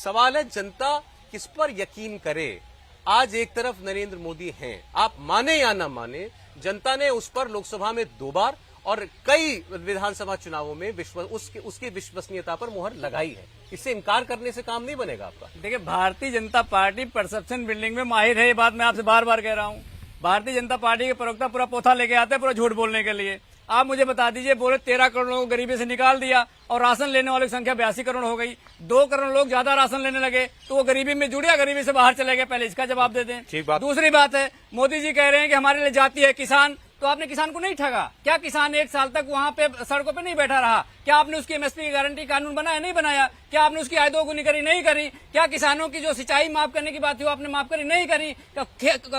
सवाल है जनता किस पर यकीन करे। आज एक तरफ नरेंद्र मोदी हैं, आप माने या ना माने, जनता ने उस पर लोकसभा में 2 बार और कई विधानसभा चुनावों में उसकी विश्वसनीयता पर मुहर लगाई है। इससे इनकार करने से काम नहीं बनेगा आपका। देखिए, Bharatiya Janata party perception building में माहिर है, ये बात मैं आपसे बार बार कह रहा हूँ। भारतीय जनता पार्टी के प्रवक्ता पूरा पोथा लेके आते हैं पूरा झूठ बोलने के लिए। आप मुझे बता दीजिए, बोले 13 करोड़ लोगों को गरीबी से निकाल दिया और राशन लेने वालों की संख्या 82 करोड़ हो गई। 2 करोड़ लोग ज्यादा राशन लेने लगे तो वो गरीबी में जुड़ या गरीबी से बाहर चले गए? पहले इसका जवाब दे दें। दूसरी बात है, मोदी जी कह रहे हैं कि हमारे लिए जाति है किसान, तो आपने किसान को नहीं ठगा क्या? किसान 1 साल तक वहां पे सड़कों पे नहीं बैठा रहा क्या? आपने उसकी एमएसपी की गारंटी कानून बनाया नहीं बनाया? क्या आपने उसकी आय दोगुनी करी नहीं करी? क्या किसानों की जो सिंचाई माफ करने की बात थी वो आपने माफ करी नहीं करी?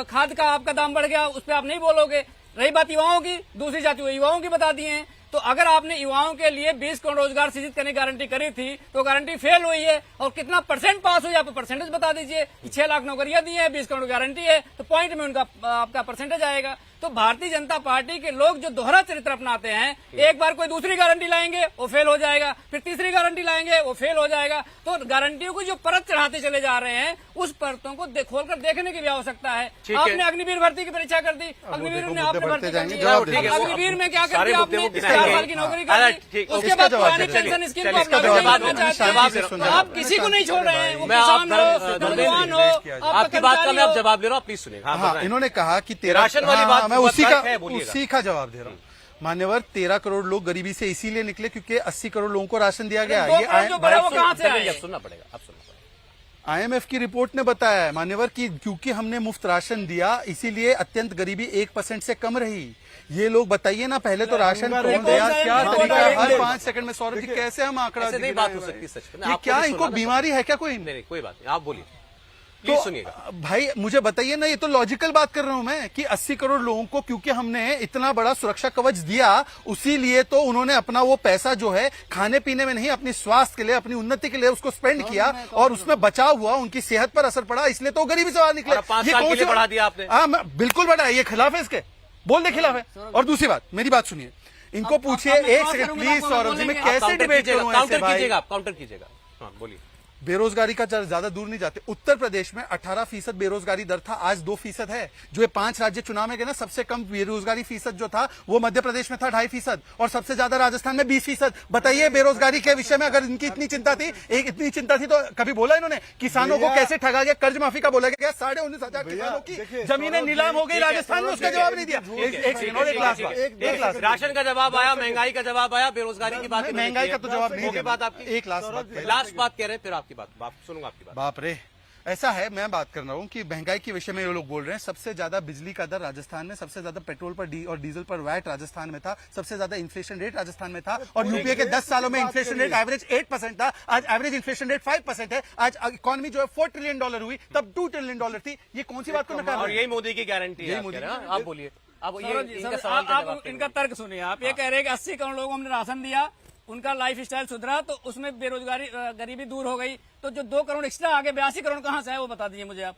खाद का आपका दाम बढ़ गया, उस पर आप नहीं बोलोगे। रही बात युवाओं की, दूसरी जाति वो युवाओं की बता दिए हैं। तो अगर आपने युवाओं के लिए 20 करोड़ रोजगार सृजित करने की गारंटी करी थी तो गारंटी फेल हुई है। और कितना परसेंट पास हुई, आप परसेंटेज बता दीजिए। 6 लाख नौकरियां दी हैं, 20 करोड़ गारंटी है, तो पॉइंट में उनका आपका परसेंटेज आएगा। तो भारतीय जनता पार्टी के लोग जो दोहरा चरित्र अपनाते हैं, एक बार कोई दूसरी गारंटी लाएंगे वो फेल हो जाएगा, फिर तीसरी गारंटी लाएंगे वो फेल हो जाएगा। तो गारंटियों को जो परत चढ़ाते चले जा रहे हैं, उस परतों को खोलकर देखने की भी आवश्यकता है। आपने अग्निवीर भर्ती की परीक्षा कर दी, अग्निवीर में आपने भर्ती कर दी, अग्निवीर में क्या कर दिया आपने? 4 साल की नौकरी कर दी, उसके बाद पुरानी पेंशन स्कीम को आप लागू करना चाहते हैं। आप किसी को नहीं छोड़ रहे हैं, वो किसान हो, नौजवान हो, आपकी बात का मैं अब जवाब ले रहा हूँ, प्लीज सुनिए। इन्होंने कहा कि राशन वाली बात मैं उसी का जवाब दे रहा हूँ। मान्यवर, 13 करोड़ लोग गरीबी से इसीलिए निकले क्योंकि 80 करोड़ लोगों को राशन दिया गया। ये सुनना पड़ेगा। IMF की रिपोर्ट ने बताया है मान्यवर कि क्योंकि हमने मुफ्त राशन दिया इसीलिए अत्यंत गरीबी 1% से कम रही। ये लोग बताइए ना, पहले तो राशन कौन दिया, क्या तरीका है? हर 5 सेकंड में सौरभ जी कैसे हम आंकड़ा नहीं बात हो सकती सच में? क्या इनको बीमारी है क्या कोई? नहीं, कोई बात नहीं, आप बोलिए। तो भाई मुझे बताइए ना, ये तो लॉजिकल बात कर रहा हूं मैं कि 80 करोड़ लोगों को क्योंकि हमने इतना बड़ा सुरक्षा कवच दिया, उसी लिए तो उन्होंने अपना वो पैसा जो है खाने पीने में नहीं, अपनी स्वास्थ्य के लिए, अपनी उन्नति के लिए उसको स्पेंड किया और उसमें बचाव हुआ, उनकी सेहत पर असर पड़ा, इसलिए तो गरीबी से बाहर निकले। ये कौन सी बढ़ा दिया आपने? हाँ, बिल्कुल बढ़ा है। ये खिलाफ है इसके? बोल दे खिलाफ है। और दूसरी बात, मेरी बात सुनिए, इनको पूछिए 1 सेकंड प्लीज सौरभ जी, मैं कैसे डिबेट करूं? काउंटर कीजिएगा। हाँ बोलिए। बेरोजगारी का ज्यादा दूर नहीं जाते। उत्तर प्रदेश में 18% बेरोजगारी दर था, आज 2% है। जो ये 5 राज्य चुनाव में गए ना, सबसे कम बेरोजगारी फीसद जो था वो मध्य प्रदेश में था 2.5% और सबसे ज्यादा राजस्थान में 20%। बताइए बेरोजगारी के विषय में अगर इनकी इतनी चिंता थी, इतनी चिंता थी तो कभी बोला इन्होंने किसानों को कैसे ठगा गया? कर्ज माफी का बोला गया, 19,500 किसानों की जमीनें नीलाम हो गई राजस्थान में, उसका जवाब नहीं दिया। राशन का जवाब आया, महंगाई का जवाब आया, बेरोजगारी की बात, महंगाई का तो जवाब नहीं दिया। बात आपकी एक लास्ट बात कह रहे हैं, फिर आपकी बात सुनूंगा आपकी बात। बाप रे, ऐसा है, मैं बात कर रहा हूं कि महंगाई के विषय में ये लोग बोल रहे हैं। सबसे ज्यादा बिजली का दर राजस्थान में, सबसे ज्यादा पेट्रोल पर और डीजल पर वैट राजस्थान में था, सबसे ज्यादा इन्फ्लेशन रेट राजस्थान में था और यूपीए के 10 सालों में इन्फ्लेशन रेट एवरेज 8% था, आज एवरेज इन्फ्लेशन रेट 5% है। आज इकोनॉमी जो है $4 ट्रिलियन हुई, तब $2 ट्रिलियन थी। ये कौन सी बात को नकार? और यही मोदी की गारंटी है। आप बोलिए, आप इनका तर्क सुनिए। आप ये कह रहे हैं कि 80 करोड़ लोगों को हमने राशन दिया, उनका लाइफ स्टाइल सुधरा तो उसमें बेरोजगारी गरीबी दूर हो गई। तो जो 2 करोड़ एक्स्ट्रा आगे 82 करोड़ कहाँ से है वो बता दीजिए मुझे आप।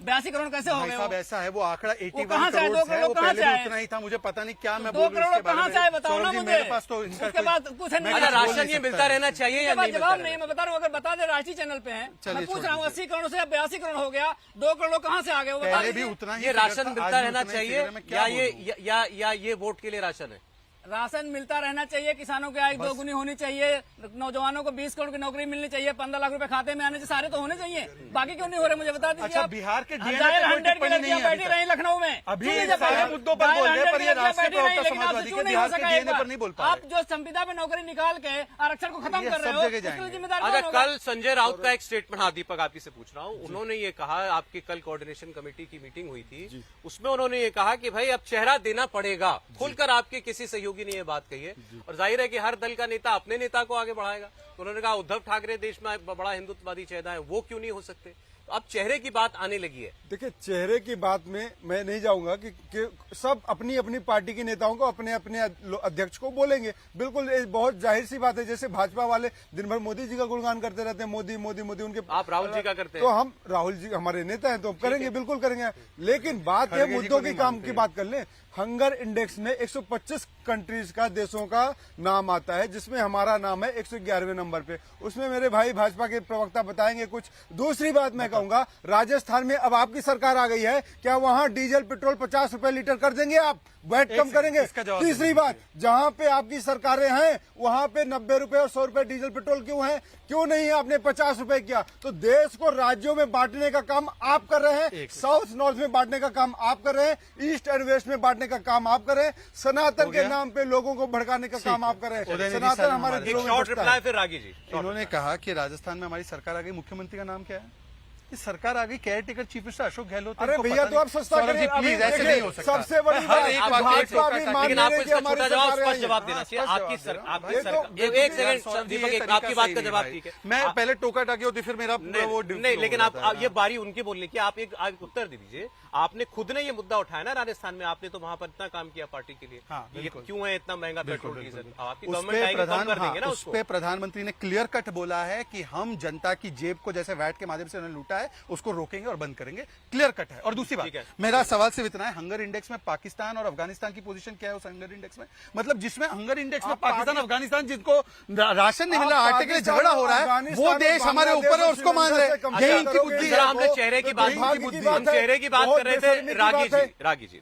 82 करोड़ कैसे हो गए? साहब ऐसा है, वो आंकड़ा 81 कहाँ से है? 2 करोड़ कहाँ से है? उतना ही था, मुझे पता नहीं क्या मैं 2 करोड़ कहाँ से है बताओ ना मुझे। मेरे पास तो उसके बाद कुछ नहीं। राशन ये मिलता रहना चाहिए या नहीं? जवाब नहीं, मैं बता रहा हूँ, अगर बता दे राष्ट्रीय चैनल पे है, मैं पूछ रहा हूँ 80 करोड़ से 82 करोड़ हो गया, 2 करोड़ कहाँ से आ गए वो बता दीजिए। उतना ही ये राशन मिलता रहना चाहिए या ये वोट के लिए राशन है? राशन मिलता रहना चाहिए, किसानों की आय दोगुनी होनी चाहिए, नौजवानों को 20 करोड़ की नौकरी मिलनी चाहिए, 15 लाख रुपए खाते में आने चाहिए, सारे तो होने चाहिए। बाकी क्यों नहीं हो रहे मुझे बता दीजिए। अच्छा, बिहार के 100 की लड़कियां बैठी रही लखनऊ में, अभी मुद्दों पर बोल रहे हैं, पर ये राष्ट्रीय प्रवक्ता समाजवादी के बिहार के डीएनए पर नहीं बोल पा रहे। आप जो संविदा में नौकरी निकाल के आरक्षण को खत्म कर रहे हो, इसके जिम्मेदार। अच्छा, कल संजय राउत का एक स्टेटमेंट, हाँ दीपक आप ही से पूछ रहा हूँ, उन्होंने ये कहा, आपकी कल कोऑर्डिनेशन कमेटी की मीटिंग हुई थी, उसमें उन्होंने ये कहा कि भाई अब चेहरा देना पड़ेगा, खुलकर आपके किसी सहयोगी ने ये बात कही है और जाहिर है कि हर दल का नेता अपने नेता को आगे बढ़ाएगा। तो उन्होंने कहा उद्धव ठाकरे देश में बड़ा हिंदुत्ववादी चेहरा है, वो क्यों नहीं हो सकते? तो अब चेहरे की बात आने लगी है। देखिए, चेहरे की बात में मैं नहीं जाऊंगा कि सब अपनी अपनी पार्टी के नेताओं को, अपने अपने अध्यक्ष को बोलेंगे। बिल्कुल बहुत जाहिर सी बात है। जैसे भाजपा वाले दिन भर मोदी जी का गुणगान करते रहते हैं, मोदी मोदी मोदी, उनके आप राहुल जी का करते हैं, तो हम राहुल जी हमारे नेता हैं तो हम करेंगे, बिल्कुल करेंगे। लेकिन बात है मुद्दों की, काम की बात कर लें। हंगर इंडेक्स में 125 कंट्रीज का, देशों का नाम आता है, जिसमें हमारा नाम है 111वें नंबर पे। उसमें मेरे भाई भाजपा के प्रवक्ता बताएंगे कुछ। दूसरी बात मैं कहूंगा, राजस्थान में अब आपकी सरकार आ गई है, क्या वहां डीजल पेट्रोल 50 रुपए लीटर कर देंगे आप? वैट कम करेंगे? तीसरी बात, जहां पे आपकी सरकारें हैं वहां पे 90 रुपए और 100 रुपए डीजल पेट्रोल क्यों है? क्यों नहीं आपने 50 रुपए किया? तो देश को राज्यों में बांटने का काम आप कर रहे हैं, साउथ नॉर्थ में बांटने का काम आप कर रहे हैं, ईस्ट एंड वेस्ट में बांटने का काम आप कर रहे हैं, सनातन के नाम पे लोगों को भड़काने का काम आप कर रहे हैं। सनातन हमारे दिलों में शॉर्ट बसता रिप्लाई है। फिर रागी जी। इन्होंने कहा कि राजस्थान में हमारी सरकार आ गई, मुख्यमंत्री का नाम क्या है? इस सरकार आ गई, care taker chief minister Ashok Gehlot. अरे इनको भैया पता तो आप नहीं। सस्ता सौरभ जी करें। प्लीज, अभी ऐसे नहीं हो सकता। सबसे बड़ी हर बात, एक आप वाक्य भाजपा भी एक मान लेकिन ले आपको रहे कि इसका हमारी छोटा जवाब, सरकार स्पष्ट आई जवाब है। देना चाहिए। स्पष्ट आपकी जवाब दे आपकी रहा हूं। सरकार, ये तो एक सेकंड दीपक, एक आपकी बात का जवाब ठीक है। मैं पहले टोका टाकी होती, फिर मेरा वो नहीं, लेकिन आप ये बारी उनकी बोलने की, आप एक उत्तर दे दीजिए। आपने खुद ने ये मुद्दा उठाया ना राजस्थान में, आपने तो वहां पर इतना काम किया पार्टी के लिए। हाँ, ये बिल्कुल। क्यों है इतना महंगा पेट्रोल डीजल? आपकी उस गवर्नमेंट पे आएगी कम कर देंगे ना उस उसको। पे प्रधानमंत्री ने क्लियर कट बोला है कि हम जनता की जेब को जैसे वैट के माध्यम से उन्होंने लूटा है, उसको रोकेंगे और बंद करेंगे। क्लियर कट है। और दूसरी ठीक है। बात, मेरा सवाल सिर्फ इतना है, हंगर इंडेक्स में पाकिस्तान और अफगानिस्तान की पोजीशन क्या है उस हंगर इंडेक्स में? मतलब जिसमें हंगर इंडेक्स में पाकिस्तान अफगानिस्तान, जिनको राशन नहीं मिल रहा, आटे के लिए झगड़ा हो रहा है, वो देश हमारे ऊपर है, उसको मान रहे हैं। यही इनकी बुद्धि जरा है। हमने चेहरे की बात, यही इनकी बुद्धि है। हम चेहरे की बात कर रहे थे। रागी जी,